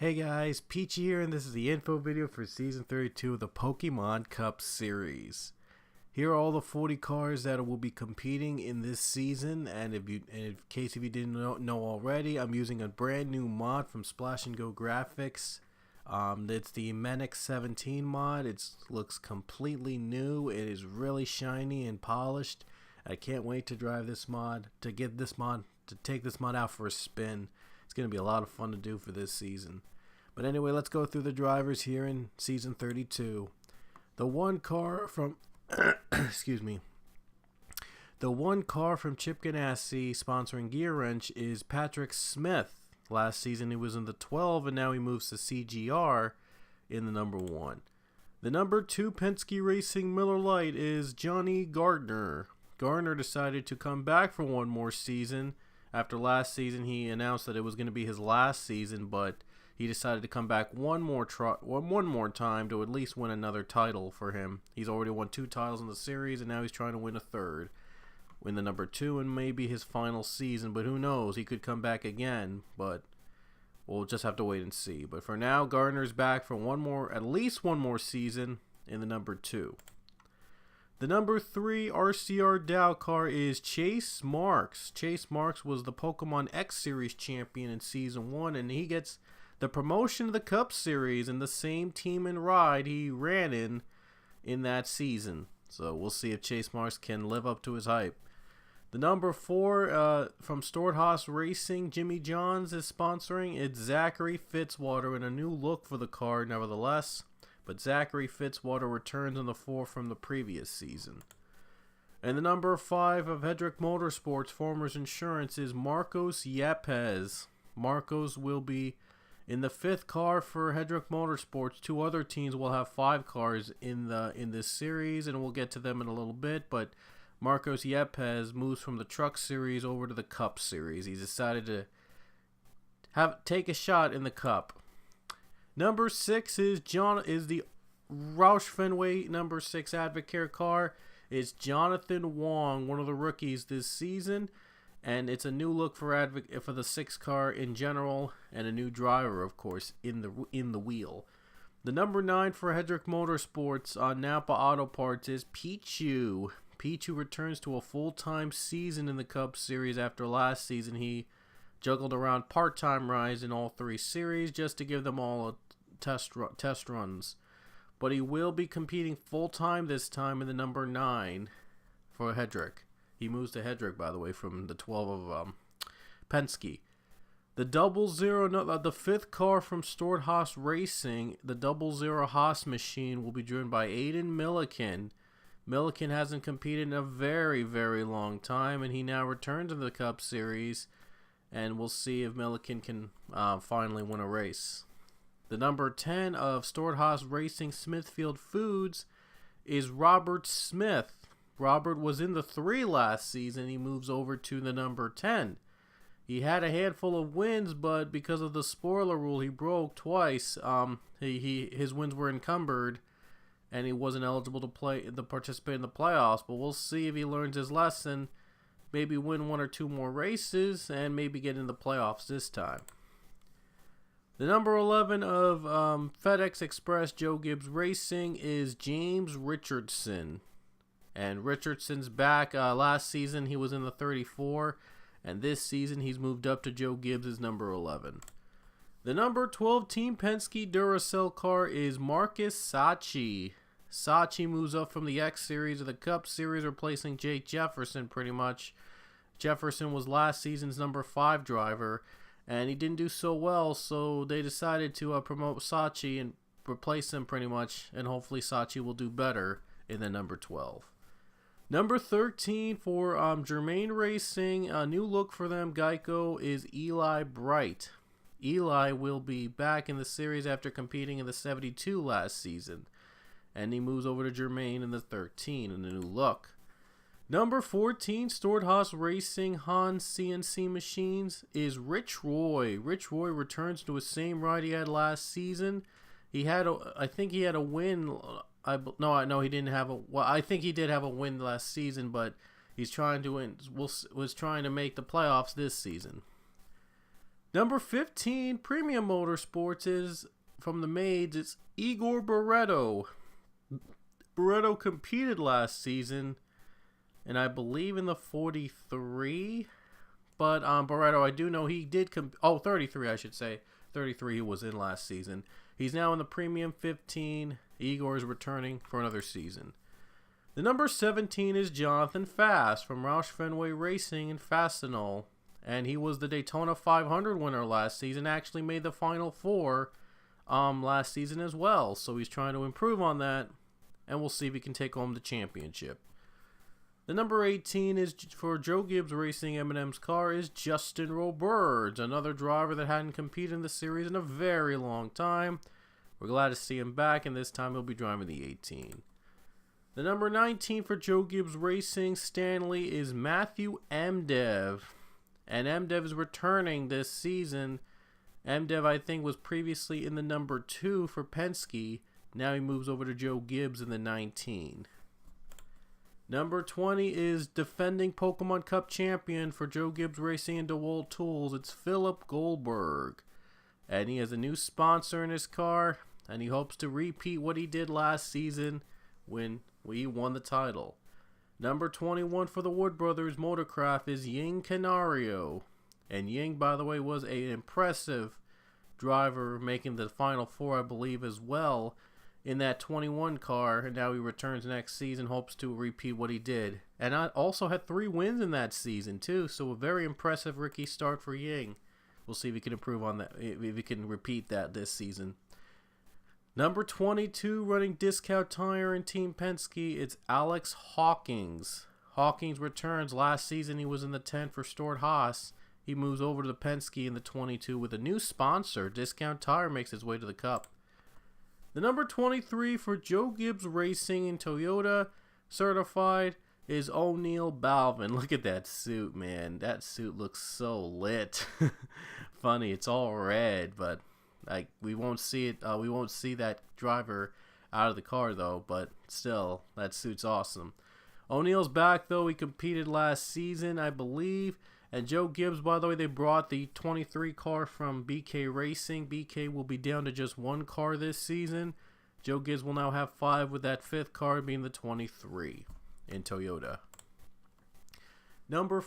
Hey guys, Pichu here, and this is the info video for Season 32 of the Pokemon Cup Series. Here are all the 40 cars that will be competing in this season, and in case if you didn't know already, I'm using a brand new mod from Splash and Go Graphics. It's the Menix 17 mod. It looks completely new. It is really shiny and polished. I can't wait to drive this mod, to take this mod out for a spin. It's going to be a lot of fun to do for this season. But anyway, let's go through the drivers here in Season 32. The one car from excuse me. The one car from Chip Ganassi sponsoring Gear Wrench is Patrick Smith. Last season he was in the 12 and now he moves to CGR in the number 1. The number 2 Penske Racing Miller Lite is Johnny Gardner. Gardner decided to come back for one more season. After last season, he announced that it was going to be his last season, but he decided to come back one more time to at least win another title for him. He's already won 2 titles in the series, and now he's trying to win a third. Win the number 2 and maybe his final season, but who knows? He could come back again, but we'll just have to wait and see. But for now, Gardner's back for at least one more season in the number 2. The number 3 RCR Dow car is Chase Marks. Chase Marks was the Pokemon X Series champion in Season 1, and he gets the promotion to the Cup Series in the same team and ride he ran in that season. So we'll see if Chase Marks can live up to his hype. The number 4 from Storehouse Racing, Jimmy Johns is sponsoring. It's Zachary Fitzwater in a new look for the car, nevertheless. But Zachary Fitzwater returns in the 4 from the previous season. And the number 5 of Hedrick Motorsports Farmers Insurance is Marcos Yepes. Marcos will be in the 5th car for Hedrick Motorsports. 2 other teams will have 5 cars in this series, and we'll get to them in a little bit. But Marcos Yepes moves from the Truck Series over to the Cup Series. He's decided to take a shot in the Cup. Number 6 is the Roush Fenway number 6 Advocare car. It's Jonathan Wong, one of the rookies this season, and it's a new look for the 6 car in general, and a new driver, of course, in the wheel. The number 9 for Hedrick Motorsports on Napa Auto Parts is Pichu. Pichu returns to a full-time season in the Cup Series after last season. He juggled around part-time rides in all 3 series just to give them all a test runs. But he will be competing full-time this time in the number 9 for Hedrick. He moves to Hedrick, by the way, from the 12 of Penske. The 5th car from Storehouse Racing, the 00 Haas machine, will be driven by Aiden Milliken. Milliken hasn't competed in a very, very long time, and he now returns to the Cup Series. And we'll see if Milliken can finally win a race. The number 10 of Storehouse Racing Smithfield Foods is Robert Smith. Robert was in the 3 last season. He moves over to the number 10. He had a handful of wins, but because of the spoiler rule he broke twice, his wins were encumbered, and he wasn't eligible to participate in the playoffs. But we'll see if he learns his lesson. Maybe win 1 or 2 more races, and maybe get in the playoffs this time. The number 11 of FedEx Express Joe Gibbs Racing is James Richardson. And Richardson's back. Last season he was in the 34, and this season he's moved up to Joe Gibbs' number 11. The number 12 Team Penske Duracell car is Marcus Sachi. Sachi moves up from the X Series to the Cup Series, replacing Jake Jefferson pretty much. Jefferson was last season's number 5 driver, and he didn't do so well, so they decided to promote Sachi and replace him pretty much, and hopefully Sachi will do better in the number 12. Number 13 for Germain Racing, a new look for them, Geico, is Eli Bright. Eli will be back in the series after competing in the 72 last season, and he moves over to Germain in the 13 in a new look. Number 14, Storehouse Racing Hans CNC Machines, is Rich Roy. Rich Roy returns to his same ride he had last season. I think he had a win. No, he didn't have a. Well, I think he did have a win last season, but he's trying to win. Was trying to make the playoffs this season. Number 15, Premium Motorsports, is from the Maids. It's Igor Barreto. Barreto competed last season, and I believe in the 43. But Barreto, I do know he did 33, I should say. 33 he was in last season. He's now in the Premium 15. Igor is returning for another season. The number 17 is Jonathan Fast from Roush Fenway Racing in Fastenal. And he was the Daytona 500 winner last season. Actually made the Final Four last season as well. So he's trying to improve on that. And we'll see if he can take home the championship. The number 18 is for Joe Gibbs Racing M&M's car is Justin Roberts, another driver that hadn't competed in the series in a very long time. We're glad to see him back, and this time he'll be driving the 18. The number 19 for Joe Gibbs Racing Stanley is Matthew Mdev, and Mdev is returning this season. Mdev, I think, was previously in the number 2 for Penske. Now he moves over to Joe Gibbs in the 19. Number 20 is defending Pokemon Cup champion for Joe Gibbs Racing and DeWalt Tools. It's Philip Goldberg. And he has a new sponsor in his car. And he hopes to repeat what he did last season when we won the title. Number 21 for the Wood Brothers Motorcraft is Ying Canario. And Ying, by the way, was an impressive driver, making the Final Four, I believe, as well, in that 21 car, and now he returns next season, hopes to repeat what he did. And I also had 3 wins in that season too, so a very impressive rookie start for Ying. We'll see if he can improve on that, if he can repeat that this season. Number 22, running Discount Tire and Team Penske, it's Alex Hawkins. Hawkins returns. Last season he was in the 10 for Stuart Haas. He moves over to the Penske in the 22 with a new sponsor. Discount Tire makes its way to the Cup. The number 23 for Joe Gibbs Racing and Toyota certified is O'Neal Balvin. Look at that suit, man. That suit looks so lit. Funny, it's all red, but like we won't see it. We won't see that driver out of the car though. But still, that suit's awesome. O'Neal's back though. He competed last season, I believe. And Joe Gibbs, by the way, they brought the 23 car from BK Racing. BK will be down to just 1 car this season. Joe Gibbs will now have 5 with that 5th car being the 23 in Toyota. Number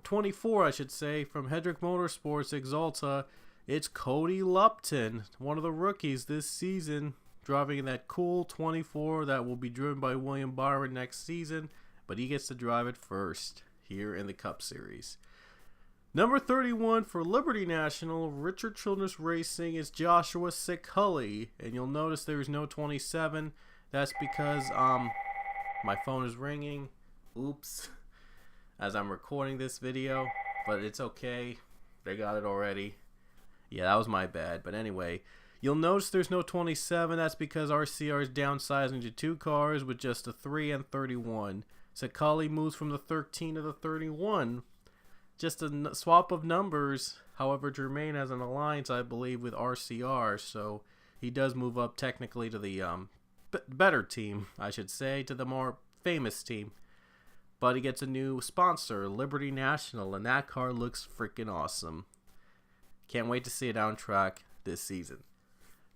24, I should say, from Hedrick Motorsports Exalta, it's Cody Lupton, one of the rookies this season, driving in that cool 24 that will be driven by William Byron next season, but he gets to drive it first here in the Cup Series. Number 31 for Liberty National, Richard Childress Racing, is Joshua Sickully. And you'll notice there's no 27. That's because my phone is ringing. Oops. As I'm recording this video. But it's okay. They got it already. Yeah, that was my bad. But anyway, you'll notice there's no 27. That's because RCR is downsizing to 2 cars with just a 3 and 31. Sickully moves from the 13 to the 31. Just a swap of numbers. However, Germain has an alliance, I believe, with RCR, so he does move up technically to the better team, I should say, to the more famous team. But he gets a new sponsor, Liberty National, and that car looks freaking awesome. Can't wait to see it on track this season.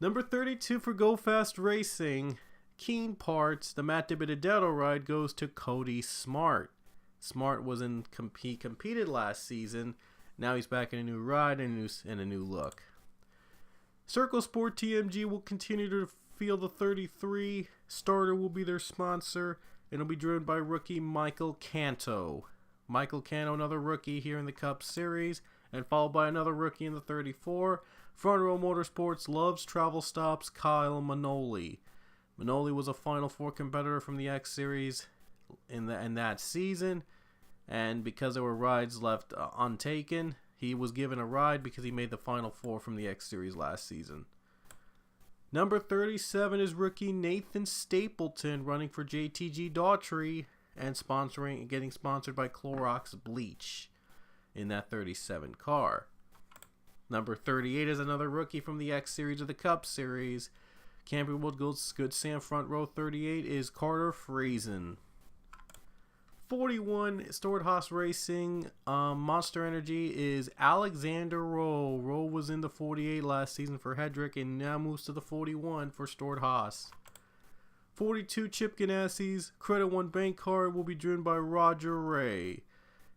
Number 32 for Go Fast Racing, Keen Parts, the Matt DiBenedetto ride goes to Cody Smart. Smart was he competed last season. Now he's back in a new ride and a new look. Circle Sport TMG will continue to field the 33. Starter will be their sponsor. It'll be driven by rookie Michael Canto. Michael Canto, another rookie here in the Cup Series, and followed by another rookie in the 34. Front Row Motorsports loves travel stops Kyle Manoli. Manoli was a Final Four competitor from the X Series in that season, and because there were rides left untaken, he was given a ride because he made the Final Four from the X Series last season. Number 37 is rookie Nathan Stapleton, running for JTG Daughtry and getting sponsored by Clorox Bleach in that 37 car. Number 38 is another rookie from the X Series of the Cup Series. Camping World Good Sam Front Row 38 is Carter Friesen. 41 Stored Haas Racing. Monster Energy is Alexander Rowe. Rowe was in the 48 last season for Hedrick and now moves to the 41 for Stored Haas. 42 Chip Ganassis Credit One Bank Card will be driven by Roger Ray.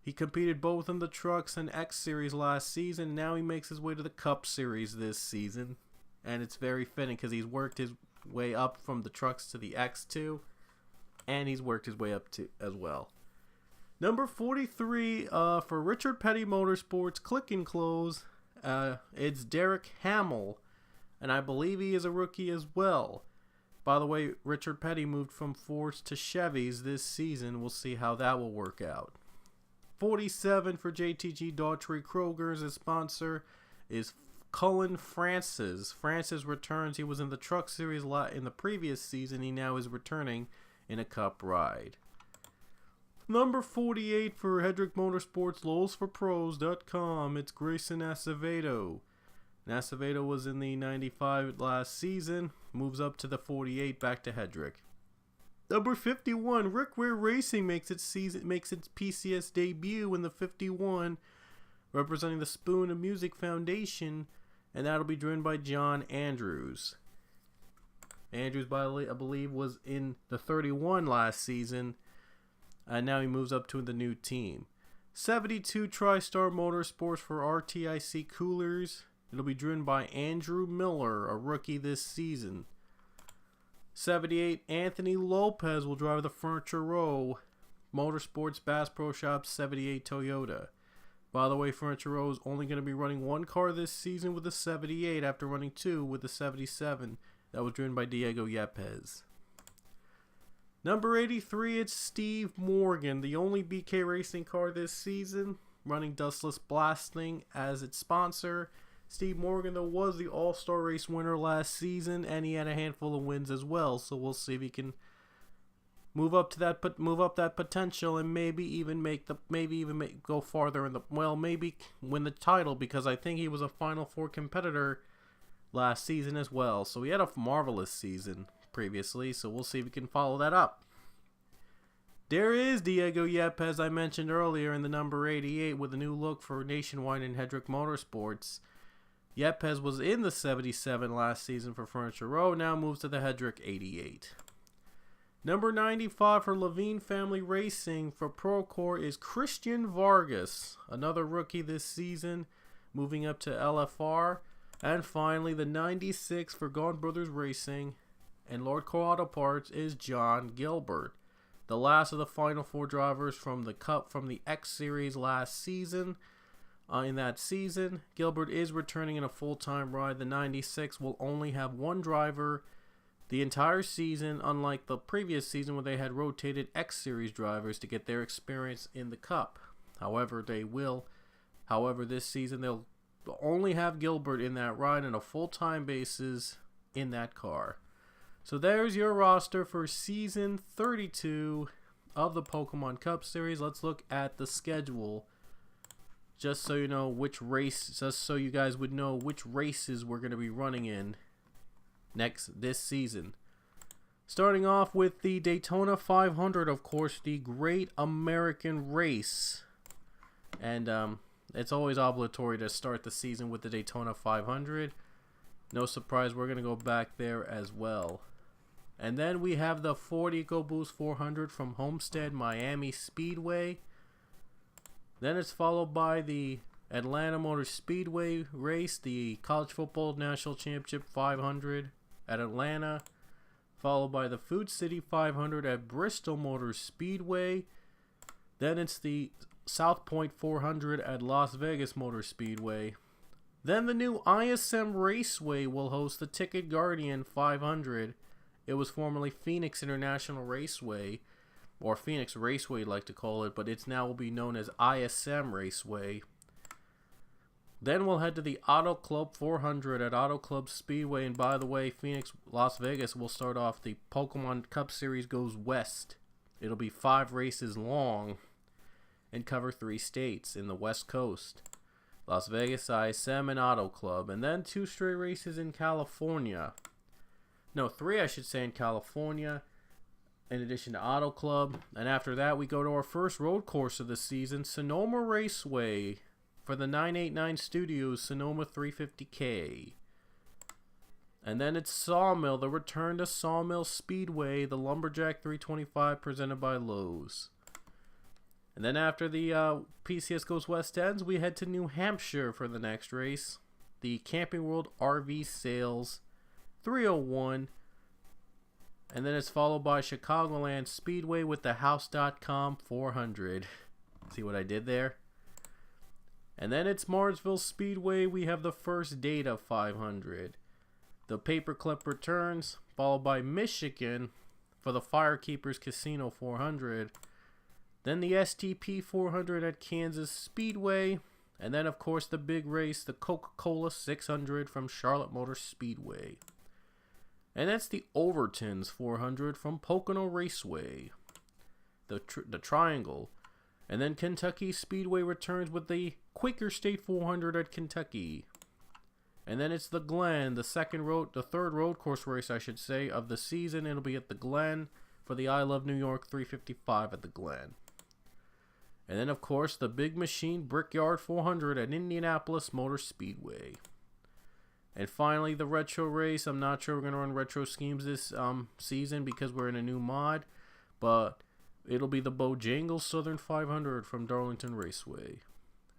He competed both in the Trucks and X Series last season. Now he makes his way to the Cup Series this season. And it's very fitting because he's worked his way up from the Trucks to the X2. And he's worked his way up to as well. Number 43 for Richard Petty Motorsports, Click and Close. It's Derek Hamill. And I believe he is a rookie as well. By the way, Richard Petty moved from Fords to Chevys this season. We'll see how that will work out. 47 for JTG Daughtry Kroger's sponsor is Cullen Francis. Francis returns. He was in the Truck Series in the previous season. He now is returning in a Cup ride. Number 48 for Hedrick Motorsports, LowellsForPros.com. It's Grayson Acevedo. Acevedo was in the 95 last season. Moves up to the 48 back to Hedrick. Number 51, Rick Ware Racing makes its PCS debut in the 51, representing the Spoon of Music Foundation, and that'll be driven by John Andrews. Andrews, I believe, was in the 31 last season, and now he moves up to the new team. 72 TriStar Motorsports for RTIC Coolers. It'll be driven by Andrew Miller, a rookie this season. 78 Anthony Lopez will drive the Furniture Row Motorsports Bass Pro Shops 78 Toyota. By the way, Furniture Row is only going to be running one car this season with the 78 after running two with the 77. That was driven by Diego Yepes. Number 83, it's Steve Morgan, the only BK Racing car this season, running Dustless Blasting as its sponsor. Steve Morgan, though, was the All-Star Race winner last season, and he had a handful of wins as well. So we'll see if he can move up that potential, and maybe go farther in maybe win the title, because I think he was a Final Four competitor last season as well. So he had a marvelous season previously. So we'll see if we can follow that up. There is Diego Yepes, I mentioned earlier, in the number 88 with a new look for Nationwide and Hedrick Motorsports. Yepes was in the 77 last season for Furniture Row, now moves to the Hedrick 88. Number 95 for Levine Family Racing for Procore is Christian Vargas, another rookie this season, moving up to LFR. And finally, the 96 for Gone Brothers Racing and Lord Core Auto Parts is John Gilbert, the last of the Final Four drivers from the Cup from the X Series last season. In that season, Gilbert is returning in a full-time ride. The 96 will only have one driver the entire season, unlike the previous season where they had rotated X Series drivers to get their experience in the Cup. However, this season they'll only have Gilbert in that ride on a full-time basis in that car. So there's your roster for Season 32 of the Pokemon Cup Series. Let's look at the schedule. Just so you guys would know which races we're going to be running in this season. Starting off with the Daytona 500, of course, the Great American Race. And it's always obligatory to start the season with the Daytona 500. No surprise, we're going to go back there as well. And then we have the Ford EcoBoost 400 from Homestead Miami Speedway. Then it's followed by the Atlanta Motor Speedway race, the College Football National Championship 500 at Atlanta, followed by the Food City 500 at Bristol Motor Speedway. Then it's the South Point 400 at Las Vegas Motor Speedway. Then the new ISM Raceway will host the Ticket Guardian 500. It was formerly Phoenix International Raceway, or Phoenix Raceway, like to call it, but it's now will be known as ISM Raceway. Then we'll head to the Auto Club 400 at Auto Club Speedway, and by the way, Phoenix, Las Vegas will start off the Pokemon Cup Series goes west. It'll be 5 races long and cover 3 states in the West Coast. Las Vegas, ISM, and Auto Club, and then 2 straight races in California. No, 3 I should say in California. in addition to Auto Club. And after that, we go to our first road course of the season, Sonoma Raceway, for the 989 Studios Sonoma 350K. And then it's Sawmill, the return to Sawmill Speedway, the Lumberjack 325 presented by Lowe's. And then after the PCS Goes West ends, we head to New Hampshire for the next race, the Camping World RV Sales 301. And then it's followed by Chicagoland Speedway with the House.com 400. See what I did there? And then it's Martinsville Speedway. We have the First Data 500. The Paperclip returns, followed by Michigan for the Firekeepers Casino 400. Then the STP 400 at Kansas Speedway. And then, of course, the big race, the Coca-Cola 600 from Charlotte Motor Speedway. And that's the Overtons 400 from Pocono Raceway. The Triangle. And then Kentucky Speedway returns with the Quaker State 400 at Kentucky. And then it's the Glen, the third road course race, I should say, of the season. It'll be at the Glen for the I Love New York 355 at the Glen. And then, of course, the Big Machine Brickyard 400 at Indianapolis Motor Speedway. And finally, the retro race. I'm not sure we're going to run retro schemes this season because we're in a new mod. But it'll be the Bojangles Southern 500 from Darlington Raceway.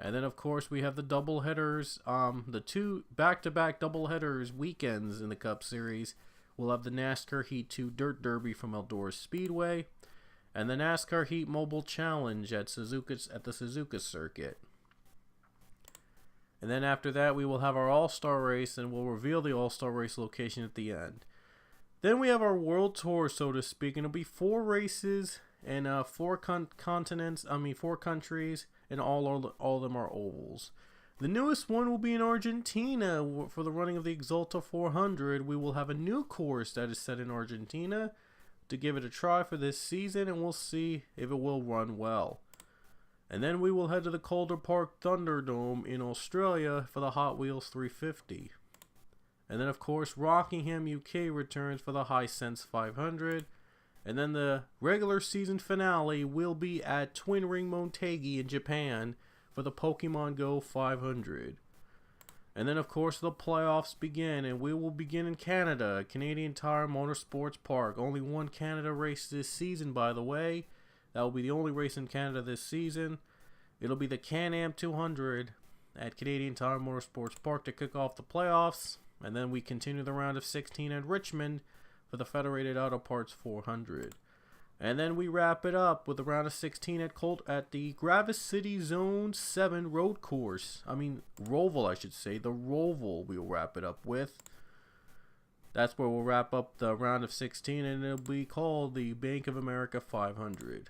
And then, of course, we have the double headers, the two back-to-back double headers weekends in the Cup Series. We'll have the NASCAR Heat 2 Dirt Derby from Eldora Speedway, and the NASCAR Heat Mobile Challenge at the Suzuka Circuit. And then after that, we will have our All-Star Race, and we'll reveal the All-Star Race location at the end. Then we have our World Tour, so to speak, and it'll be 4 races and 4 countries, and all of them are ovals. The newest one will be in Argentina for the running of the Exalta 400. We will have a new course that is set in Argentina to give it a try for this season, and we'll see if it will run well. And then we will head to the Calder Park Thunderdome in Australia for the Hot Wheels 350. And then, of course, Rockingham, UK returns for the Hisense 500. And then the regular season finale will be at Twin Ring Motegi in Japan for the Pokemon Go 500. And then, of course, the playoffs begin, and we will begin in Canada, Canadian Tire Motorsports Park. Only one Canada race this season, by the way. That will be the only race in Canada this season. It'll be the Can-Am 200 at Canadian Tire Motorsports Park to kick off the playoffs. And then we continue the round of 16 at Richmond for the Federated Auto Parts 400. And then we wrap it up with the round of 16 at the Gravis City Zone 7 road course. Roval, I should say. The Roval we'll wrap it up with. That's where we'll wrap up the round of 16, and it'll be called the Bank of America 500.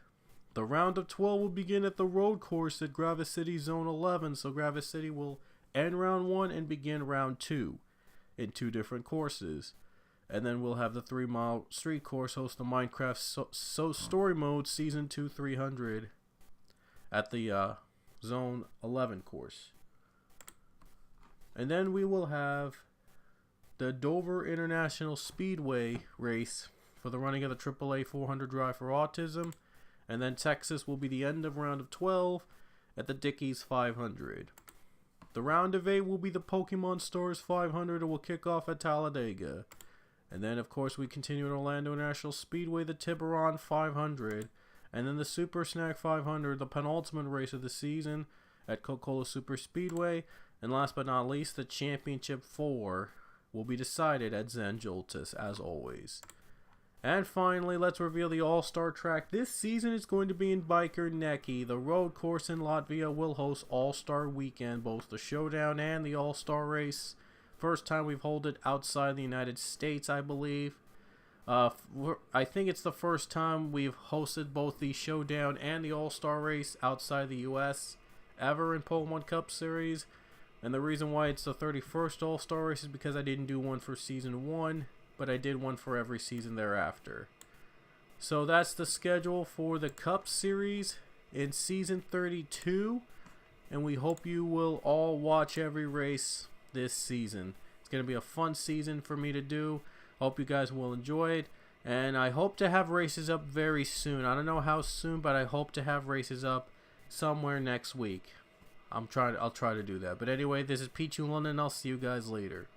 The round of 12 will begin at the road course at Gravis City Zone 11. So Gravis City will end round 1 and begin round 2 in 2 different courses. And then we'll have the 3-mile street course host the Minecraft Story Mode Season 2 300 at the Zone 11 course. And then we will have the Dover International Speedway race for the running of the AAA 400 Drive for Autism. And then Texas will be the end of round of 12 at the Dickies 500. The round of 8 will be the Pokemon Stars 500 and will kick off at Talladega. And then, of course, we continue at Orlando International Speedway, the Tiburon 500. And then the Super Snack 500, the penultimate race of the season at Coca-Cola Super Speedway. And last but not least, the Championship 4 will be decided at Zanjoltis, as always. And finally, let's reveal the All-Star track. This season is going to be in Biker Neki. The road course in Latvia will host All-Star Weekend, both the Showdown and the All-Star Race. First time we've held it outside the United States, I believe. I think it's the first time we've hosted both the Showdown and the All-Star Race outside the U.S. ever in Pokemon Cup Series. And the reason why it's the 31st All-Star Race is because I didn't do one for Season 1, but I did one for every season thereafter. So that's the schedule for the Cup Series in Season 32. And we hope you will all watch every race this season. It's going to be a fun season for me to do. Hope you guys will enjoy it. And I hope to have races up very soon. I don't know how soon, but I hope to have races up somewhere next week. I'll try to do that. But anyway, this is Pichu London. I'll see you guys later.